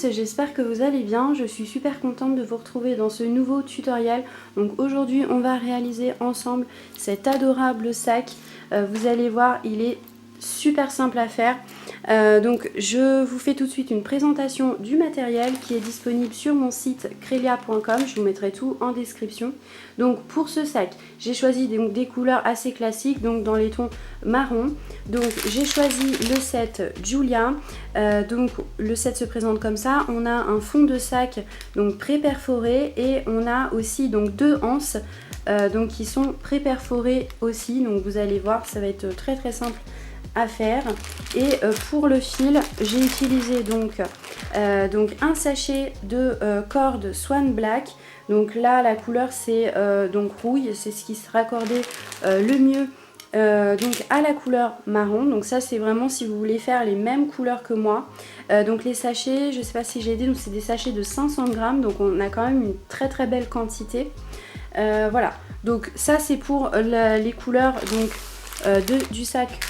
tous, j'espère que vous allez bien. Je suis super contente de vous retrouver dans ce nouveau tutoriel. Donc aujourd'hui on va réaliser ensemble cet adorable sac. Vous allez voir, il est super simple à faire. Donc je vous fais tout de suite une présentation du matériel qui est disponible sur mon site krelia.com. Je vous mettrai tout en description. Donc pour ce sac, j'ai choisi des couleurs assez classiques, donc dans les tons marron. Donc j'ai choisi le set Julia. Donc le set se présente comme ça. On a un fond de sac donc pré-perforé et on a aussi donc deux anses donc qui sont pré-perforées aussi. Donc vous allez voir, ça va être très très simple à faire. Et pour le fil, j'ai utilisé donc un sachet de corde Swan Black. Donc là la couleur c'est donc rouille, c'est ce qui se raccordait le mieux donc à la couleur marron. Donc ça c'est vraiment si vous voulez faire les mêmes couleurs que moi. Donc les sachets, je sais pas si j'ai dit, donc c'est des sachets de 500 grammes, donc on a quand même une très très belle quantité. Voilà, donc ça c'est pour les couleurs donc du sac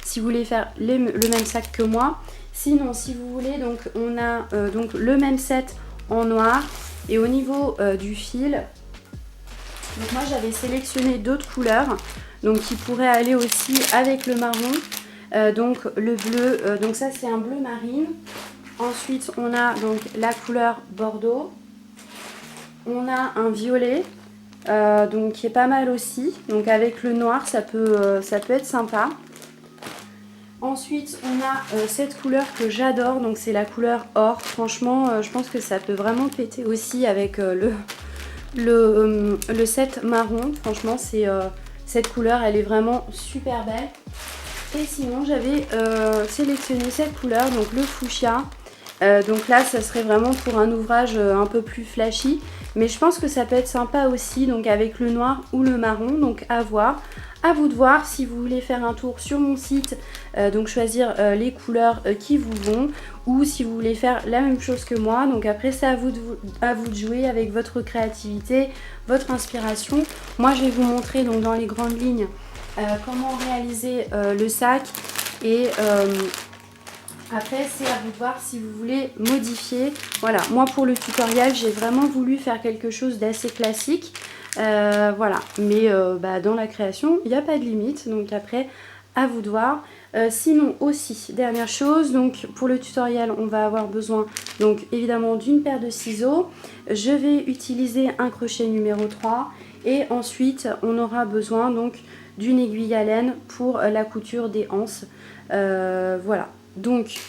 si vous voulez faire le même sac que moi. Sinon si vous voulez, donc on a donc le même set en noir. Et au niveau du fil, donc moi j'avais sélectionné d'autres couleurs donc qui pourraient aller aussi avec le marron. Donc le bleu, donc ça c'est un bleu marine. Ensuite on a donc la couleur bordeaux. On a un violet donc qui est pas mal aussi. Donc avec le noir ça peut être sympa. Ensuite on a cette couleur que j'adore, donc c'est la couleur or. Franchement je pense que ça peut vraiment péter aussi avec le set marron. Franchement c'est cette couleur, elle est vraiment super belle. Et sinon j'avais sélectionné cette couleur, donc le fuchsia. Donc là ça serait vraiment pour un ouvrage un peu plus flashy, mais je pense que ça peut être sympa aussi donc avec le noir ou le marron. Donc à voir, à vous de voir. Si vous voulez faire un tour sur mon site, donc choisir les couleurs qui vous vont, ou si vous voulez faire la même chose que moi. Donc après c'est à vous de jouer avec votre créativité, votre inspiration. Moi je vais vous montrer donc dans les grandes lignes comment réaliser le sac. Et après c'est à vous de voir si vous voulez modifier. Voilà, moi pour le tutoriel j'ai vraiment voulu faire quelque chose d'assez classique. Voilà, mais dans la création il n'y a pas de limite, donc après à vous de voir. Sinon aussi, dernière chose, donc pour le tutoriel on va avoir besoin donc évidemment d'une paire de ciseaux. Je vais utiliser un crochet numéro 3 et ensuite on aura besoin donc d'une aiguille à laine pour la couture des anses. Voilà, donc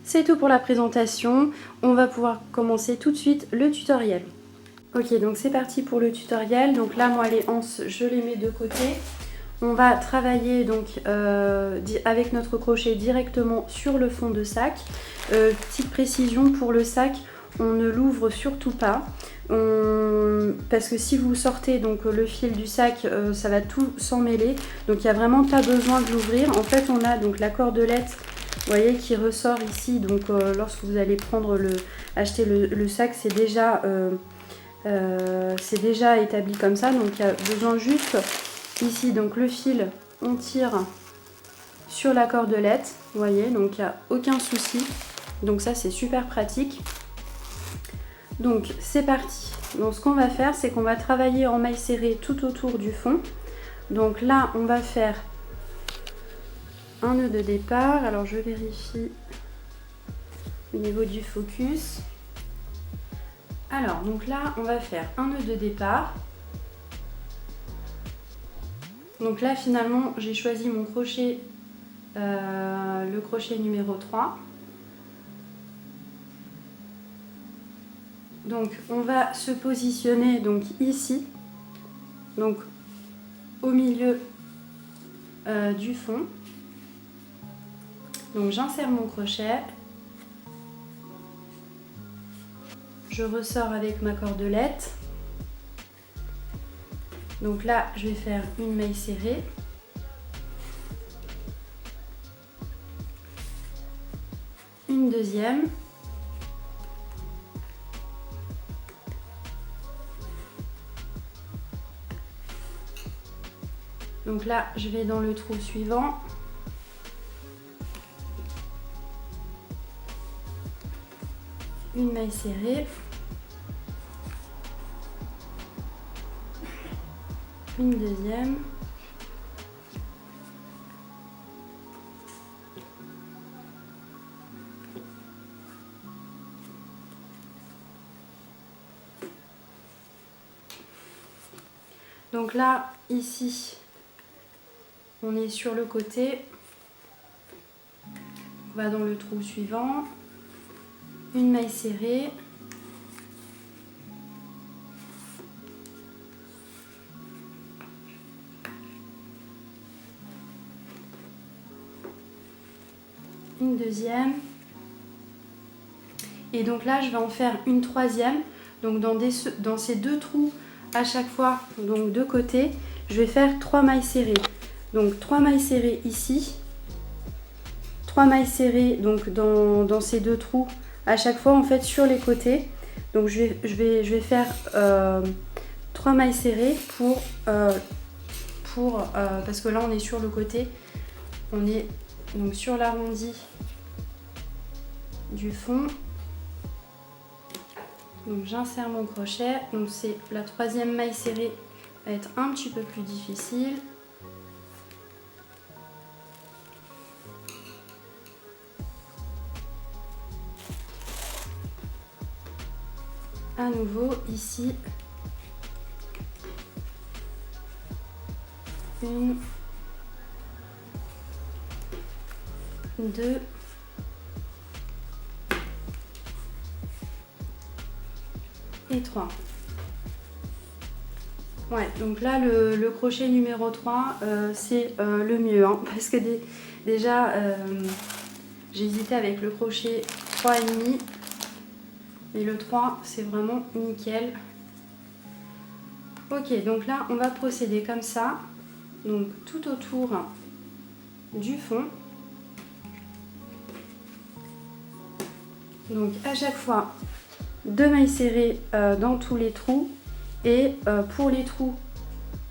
c'est tout pour la présentation. On va pouvoir commencer tout de suite le tutoriel. Ok, donc c'est parti pour le tutoriel. Donc là moi les anses je les mets de côté. On va travailler donc avec notre crochet directement sur le fond de sac. Petite précision pour le sac, on ne l'ouvre surtout pas. Parce que si vous sortez donc le fil du sac, ça va tout s'emmêler. Donc il n'y a vraiment pas besoin de l'ouvrir. En fait on a donc la cordelette, vous voyez, qui ressort ici. Donc lorsque vous allez prendre acheter le sac, c'est déjà établi comme ça. Donc il y a besoin juste ici, donc le fil, on tire sur la cordelette, vous voyez, donc il n'y a aucun souci. Donc ça c'est super pratique. Donc c'est parti. Donc ce qu'on va faire, c'est qu'on va travailler en maille serrée tout autour du fond. Donc là on va faire un nœud de départ. Alors je vérifie au niveau du focus. Alors donc là on va faire un nœud de départ. Donc là finalement j'ai choisi mon crochet, le crochet numéro 3. Donc on va se positionner donc ici, donc au milieu du fond. Donc j'insère mon crochet, je ressors avec ma cordelette. Donc là je vais faire une maille serrée. Une deuxième. Donc là je vais dans le trou suivant. une maille serrée, une deuxième, donc là ici on est sur le côté, on va dans le trou suivant, une maille serrée, une deuxième, et donc là je vais en faire une troisième. Donc dans ces deux trous à chaque fois, donc de côté, je vais faire 3 mailles serrées. Donc 3 mailles serrées ici, 3 mailles serrées donc dans ces deux trous à chaque fois en fait sur les côtés. Donc je vais faire 3 mailles serrées parce que là on est sur le côté, on est donc sur l'arrondi du fond. Donc j'insère mon crochet, donc c'est la troisième maille serrée va être un petit peu plus difficile. À nouveau ici, une, deux, et 3. Ouais, donc là le crochet numéro 3 c'est le mieux hein, parce que déjà j'ai hésité avec le crochet 3,5 et le 3 c'est vraiment nickel. Ok, donc là on va procéder comme ça, donc tout autour du fond. Donc à chaque fois 2 mailles serrées dans tous les trous, et pour les trous,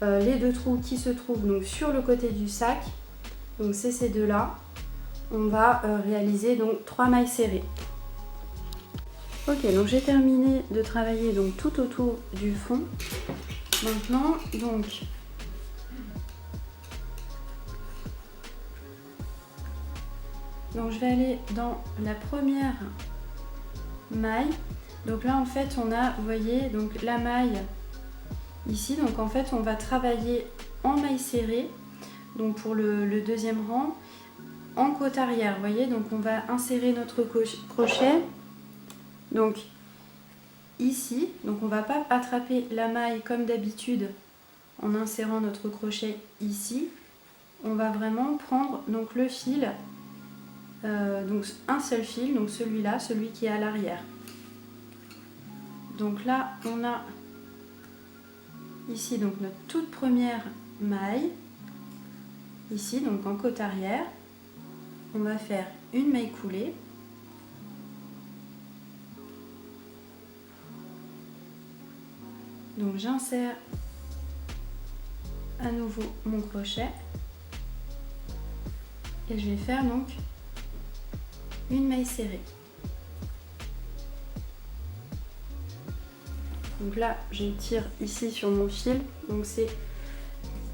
les deux trous qui se trouvent donc sur le côté du sac, donc c'est ces deux là, on va réaliser donc 3 mailles serrées. Ok, donc j'ai terminé de travailler donc tout autour du fond. Maintenant donc je vais aller dans la première maille. Donc là en fait on a, vous voyez, donc la maille ici, donc en fait on va travailler en maille serrée, donc pour le deuxième rang, en côte arrière, vous voyez, donc on va insérer notre crochet, donc ici, donc on va pas attraper la maille comme d'habitude en insérant notre crochet ici, on va vraiment prendre donc le fil, donc un seul fil, donc celui-là, celui qui est à l'arrière. Donc là on a ici donc notre toute première maille, ici donc en côte arrière, on va faire une maille coulée, donc j'insère à nouveau mon crochet et je vais faire donc une maille serrée. Donc là je tire ici sur mon fil, donc c'est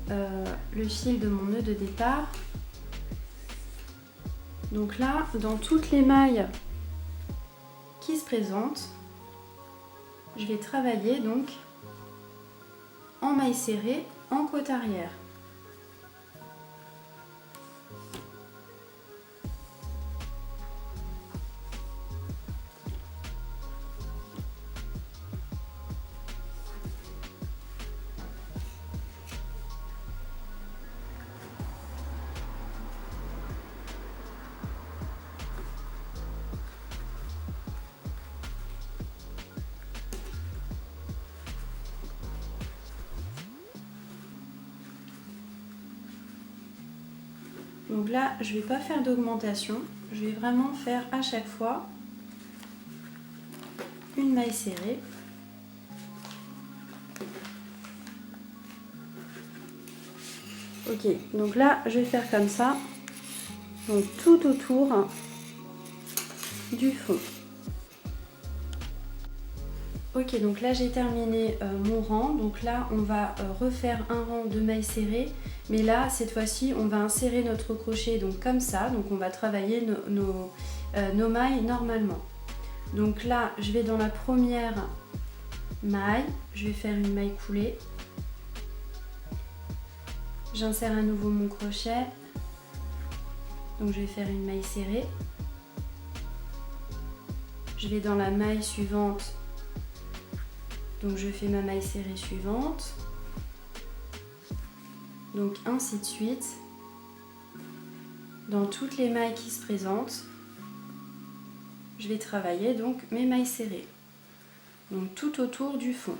le fil de mon nœud de départ. Donc là dans toutes les mailles qui se présentent, je vais travailler donc en maille serrée en côte arrière. Donc là, je ne vais pas faire d'augmentation, je vais vraiment faire à chaque fois une maille serrée. Ok, donc là, je vais faire comme ça, donc tout autour du fond. Ok, donc là j'ai terminé mon rang. Donc là on va refaire un rang de mailles serrées. Mais là cette fois-ci on va insérer notre crochet donc comme ça. Donc on va travailler nos mailles normalement. Donc là je vais dans la première maille. Je vais faire une maille coulée. J'insère à nouveau mon crochet. Donc je vais faire une maille serrée. Je vais dans la maille suivante. Donc je fais ma maille serrée suivante. Donc ainsi de suite. Dans toutes les mailles qui se présentent, je vais travailler donc mes mailles serrées. Donc tout autour du fond.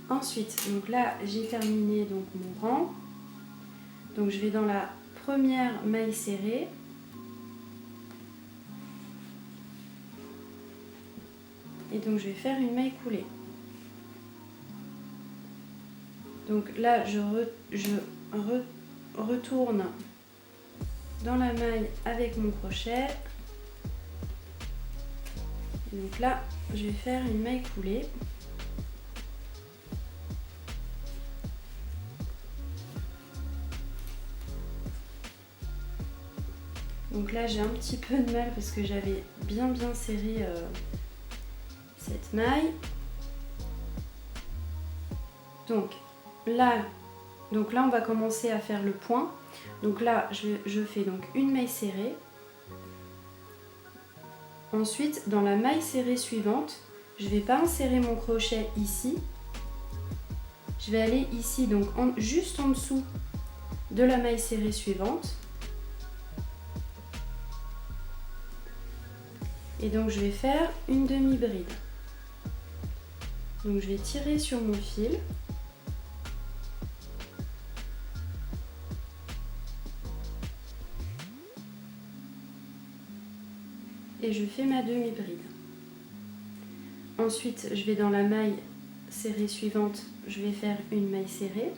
Ensuite, donc là j'ai terminé donc mon rang. Donc je vais dans la première maille serrée. Et donc je vais faire une maille coulée. Donc là je retourne dans la maille avec mon crochet. Et donc là je vais faire une maille coulée. Donc là j'ai un petit peu de mal parce que j'avais bien serré cette maille. Donc là on va commencer à faire le point. Donc là je fais donc une maille serrée. Ensuite dans la maille serrée suivante, je ne vais pas insérer mon crochet ici. Je vais aller ici donc juste en dessous de la maille serrée suivante. Et donc je vais faire une demi-bride. Donc je vais tirer sur mon fil. Et je fais ma demi-bride. Ensuite, je vais dans la maille serrée suivante, je vais faire une maille serrée.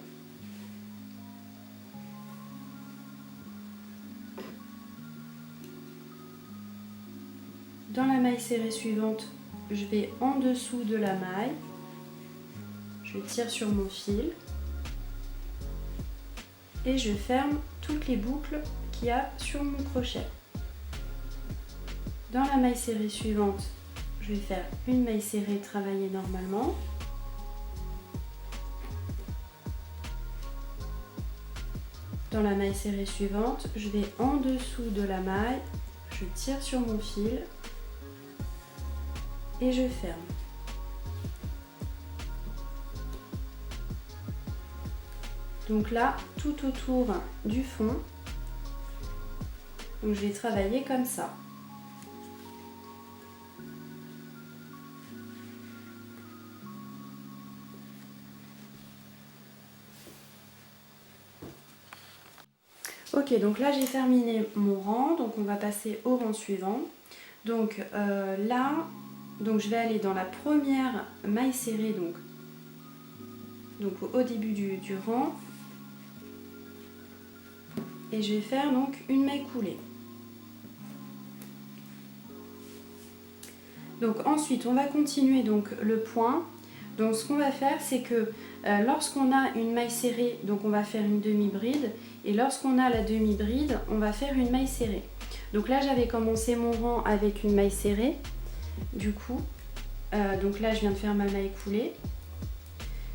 Dans la maille serrée suivante, je vais en dessous de la maille, je tire sur mon fil et je ferme toutes les boucles qu'il y a sur mon crochet. Dans la maille serrée suivante, je vais faire une maille serrée travaillée normalement. Dans la maille serrée suivante, je vais en dessous de la maille, je tire sur mon fil et je ferme. Donc là, tout autour du fond, donc je vais travailler comme ça. Ok, donc là j'ai terminé mon rang, donc on va passer au rang suivant. Donc là, je vais aller dans la première maille serrée, donc au début du rang, et je vais faire donc une maille coulée. Donc ensuite on va continuer donc le point. Donc ce qu'on va faire, c'est que lorsqu'on a une maille serrée, donc on va faire une demi-bride, et lorsqu'on a la demi-bride, on va faire une maille serrée. Donc là j'avais commencé mon rang avec une maille serrée, du coup, donc là je viens de faire ma maille coulée.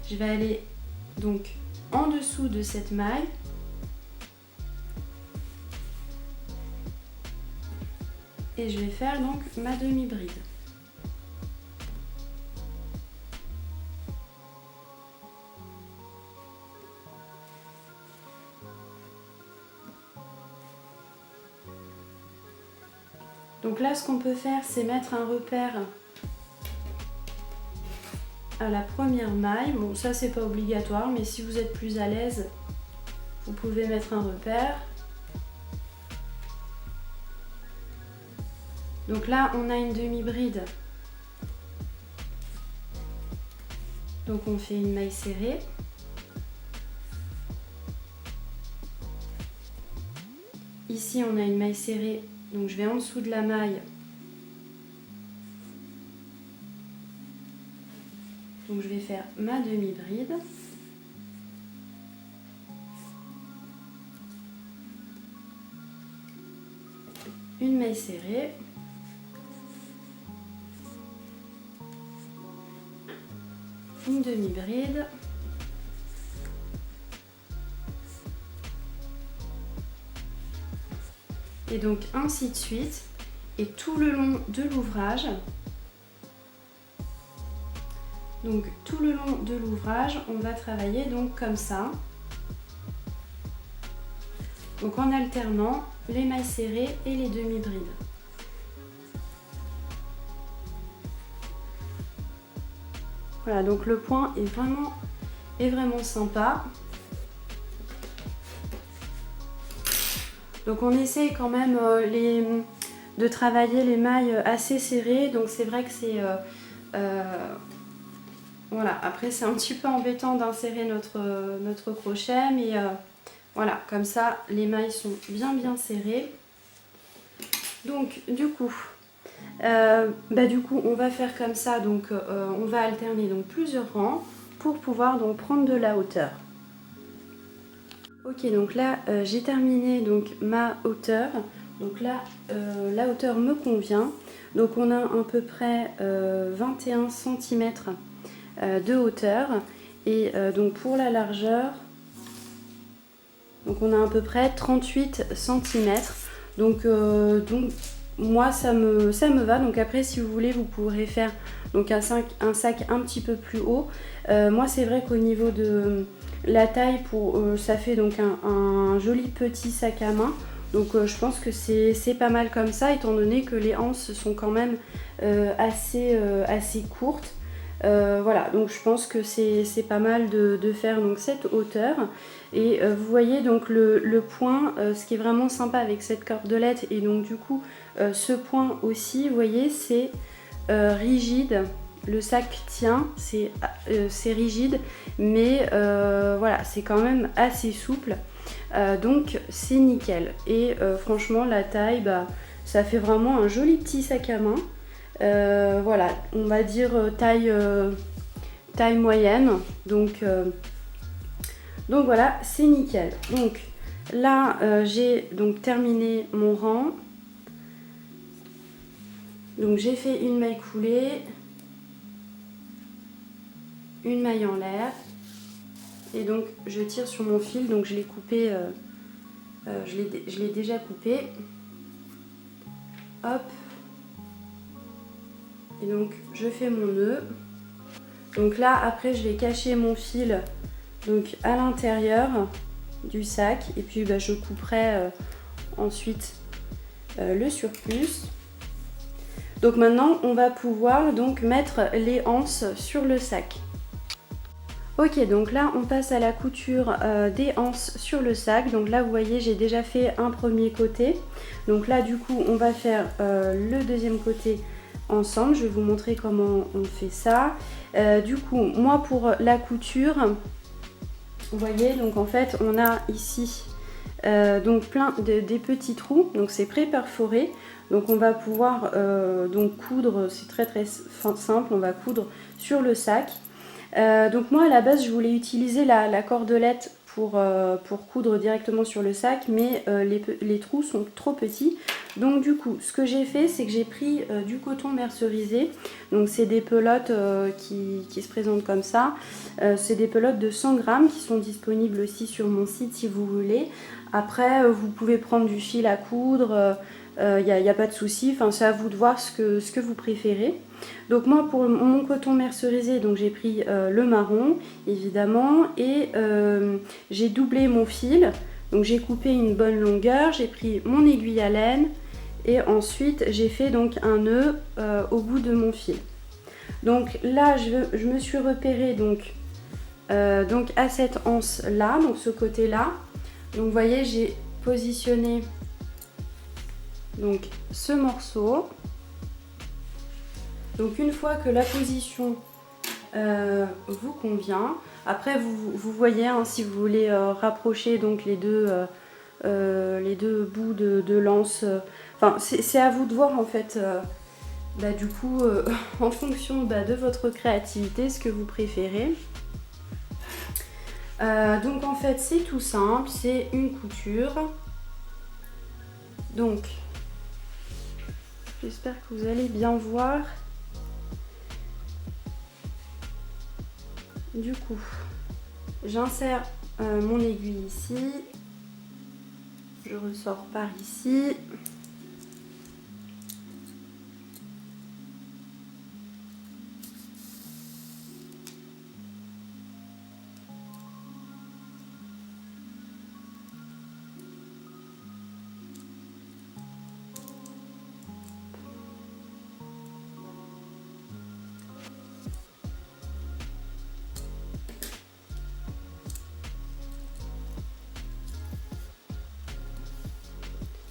Je vais aller donc en dessous de cette maille, et je vais faire donc ma demi-bride. Donc là, ce qu'on peut faire, c'est mettre un repère à la première maille. Bon, ça, c'est pas obligatoire, mais si vous êtes plus à l'aise, vous pouvez mettre un repère. Donc là, on a une demi-bride. Donc on fait une maille serrée. ici on a une maille serrée, donc je vais en dessous de la maille. Donc je vais faire ma demi-bride. Une maille serrée. Une demi-bride. Et donc ainsi de suite. Et tout le long de l'ouvrage. Donc tout le long de l'ouvrage, on va travailler donc comme ça. Donc en alternant les mailles serrées et les demi-brides. Voilà, donc le point est vraiment sympa. Donc on essaye quand même de travailler les mailles assez serrées. Donc c'est vrai que c'est... voilà, après c'est un petit peu embêtant d'insérer notre crochet, mais voilà, comme ça les mailles sont bien serrées. Donc du coup on va faire comme ça, donc on va alterner donc plusieurs rangs pour pouvoir donc prendre de la hauteur. Ok, donc là j'ai terminé donc ma hauteur. Donc là la hauteur me convient. Donc on a à peu près 21 cm de hauteur et donc pour la largeur, donc on a à peu près 38 cm. Donc moi ça me va. Donc après si vous voulez vous pourrez faire donc un sac un petit peu plus haut. Moi c'est vrai qu'au niveau de la taille ça fait donc un joli petit sac à main. Donc je pense que c'est pas mal comme ça, étant donné que les anses sont quand même assez courtes. Voilà, donc je pense que c'est pas mal de faire donc cette hauteur. Et vous voyez donc le point, ce qui est vraiment sympa avec cette cordelette, et donc du coup ce point aussi, vous voyez, c'est rigide. Le sac tient, c'est rigide, mais voilà, c'est quand même assez souple. Donc c'est nickel. Et franchement la taille, ça fait vraiment un joli petit sac à main. Voilà, on va dire taille moyenne. Donc voilà, c'est nickel. Donc là j'ai donc terminé mon rang. Donc j'ai fait une maille coulée, une maille en l'air, et donc je tire sur mon fil. Donc je l'ai coupé, je l'ai déjà coupé. Hop. Et donc je fais mon nœud. Donc là après je vais cacher mon fil donc à l'intérieur du sac, et puis je couperai ensuite le surplus. Donc maintenant on va pouvoir donc mettre les anses sur le sac. Ok, donc là on passe à la couture des anses sur le sac. Donc là vous voyez j'ai déjà fait un premier côté. Donc là du coup on va faire le deuxième côté ensemble. Je vais vous montrer comment on fait ça. Du coup moi pour la couture, vous voyez, donc en fait on a ici donc plein des petits trous, donc c'est pré-perforé. Donc on va pouvoir donc coudre, c'est très simple, on va coudre sur le sac. Donc moi à la base je voulais utiliser la cordelette pour coudre directement sur le sac, mais les trous sont trop petits. Donc du coup ce que j'ai fait, c'est que j'ai pris du coton mercerisé. Donc c'est des pelotes qui se présentent comme ça. C'est des pelotes de 100 grammes qui sont disponibles aussi sur mon site si vous voulez. Après vous pouvez prendre du fil à coudre, il n'y a pas de souci, enfin, c'est à vous de voir ce que vous préférez. Donc moi pour mon coton mercerisé, donc j'ai pris le marron évidemment, et j'ai doublé mon fil. Donc j'ai coupé une bonne longueur, j'ai pris mon aiguille à laine, et ensuite j'ai fait donc un nœud au bout de mon fil. Donc là je me suis repérée donc à cette anse là, donc ce côté là. Donc vous voyez j'ai positionné donc ce morceau. Donc une fois que la position vous convient, après vous voyez, hein, si vous voulez rapprocher donc les deux les deux bouts de lance. Enfin, c'est à vous de voir en fait, du coup, en fonction de votre créativité, ce que vous préférez. Donc en fait, c'est tout simple, c'est une couture. Donc, j'espère que vous allez bien voir. Du coup, j'insère mon aiguille ici. Je ressors par ici.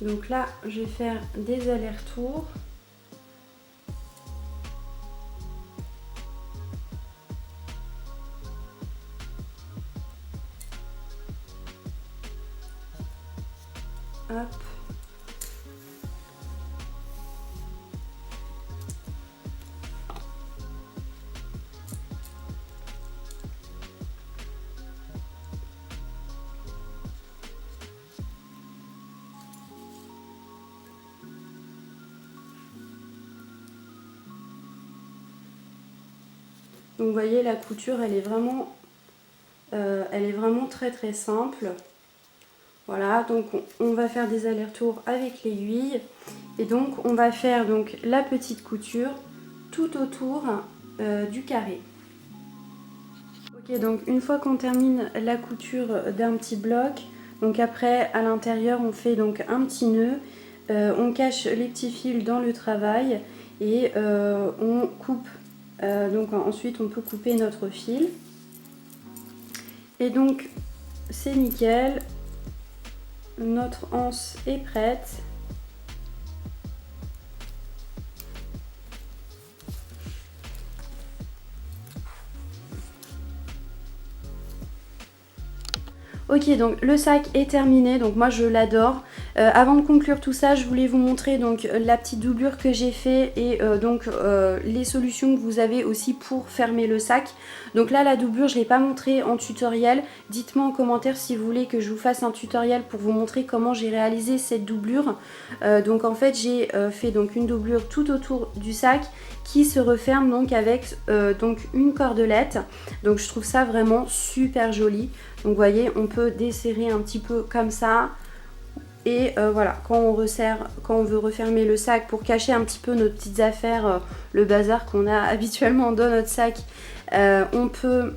Donc là, je vais faire des allers-retours. Hop. Donc vous voyez, la couture, elle est vraiment très très simple. Voilà, donc on va faire des allers-retours avec l'aiguille. Et donc on va faire donc la petite couture tout autour du carré. Ok, donc une fois qu'on termine la couture d'un petit bloc, donc après à l'intérieur on fait donc un petit nœud, on cache les petits fils dans le travail et on coupe. Donc ensuite on peut couper notre fil. Et donc c'est nickel, notre anse est prête. Ok, donc le sac est terminé, donc moi je l'adore. Avant de conclure tout ça, je voulais vous montrer donc la petite doublure que j'ai fait et les solutions que vous avez aussi pour fermer le sac. Donc là, la doublure, je ne l'ai pas montrée en tutoriel. Dites-moi en commentaire si vous voulez que je vous fasse un tutoriel pour vous montrer comment j'ai réalisé cette doublure. Donc en fait, j'ai fait donc une doublure tout autour du sac qui se referme donc avec donc une cordelette. Donc je trouve ça vraiment super joli. Donc vous voyez, on peut desserrer un petit peu comme ça. Et voilà, quand on veut refermer le sac pour cacher un petit peu nos petites affaires, le bazar qu'on a habituellement dans notre sac, on peut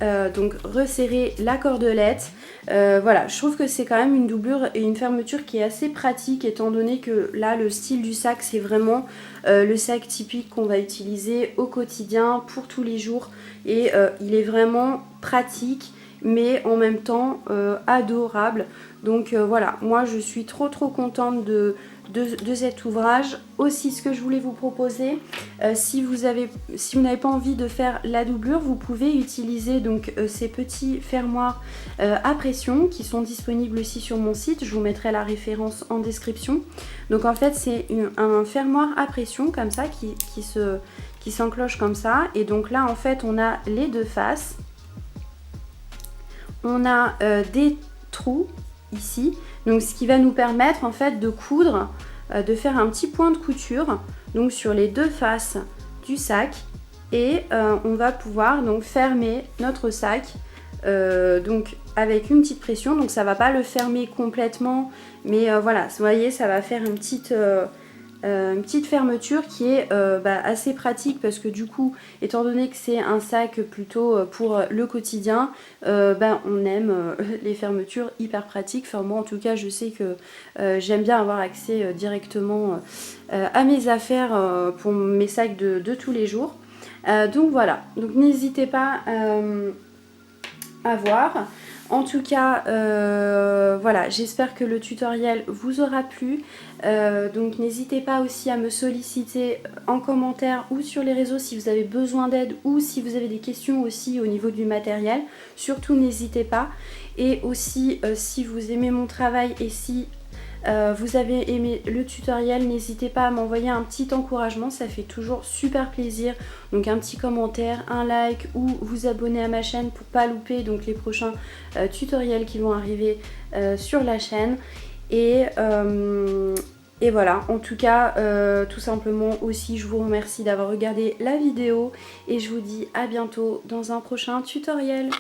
donc resserrer la cordelette. Voilà, je trouve que c'est quand même une doublure et une fermeture qui est assez pratique, étant donné que là le style du sac c'est vraiment le sac typique qu'on va utiliser au quotidien pour tous les jours, et il est vraiment pratique mais en même temps adorable. Donc voilà, moi je suis trop contente de cet ouvrage. Aussi, ce que je voulais vous proposer, si vous n'avez pas envie de faire la doublure, vous pouvez utiliser donc ces petits fermoirs à pression qui sont disponibles aussi sur mon site. Je vous mettrai la référence en description. Donc en fait c'est un fermoir à pression comme ça qui s'enclenche comme ça, et donc là en fait on a les deux faces. On a des trous ici, donc ce qui va nous permettre en fait de coudre, de faire un petit point de couture donc sur les deux faces du sac, et on va pouvoir donc fermer notre sac donc avec une petite pression. Donc ça va pas le fermer complètement, mais voilà, vous voyez, ça va faire une petite fermeture qui est assez pratique, parce que du coup, étant donné que c'est un sac plutôt pour le quotidien, on aime les fermetures hyper pratiques. Enfin moi en tout cas je sais que j'aime bien avoir accès directement à mes affaires pour mes sacs de tous les jours. Donc voilà, donc n'hésitez pas à voir. En tout cas, voilà, j'espère que le tutoriel vous aura plu. Donc n'hésitez pas aussi à me solliciter en commentaire ou sur les réseaux si vous avez besoin d'aide ou si vous avez des questions aussi au niveau du matériel. Surtout n'hésitez pas. Et aussi si vous aimez mon travail et si vous avez aimé le tutoriel, n'hésitez pas à m'envoyer un petit encouragement, ça fait toujours super plaisir. Donc un petit commentaire, un like ou vous abonner à ma chaîne pour pas louper donc les prochains tutoriels qui vont arriver sur la chaîne. Et voilà, en tout cas, tout simplement aussi, je vous remercie d'avoir regardé la vidéo et je vous dis à bientôt dans un prochain tutoriel.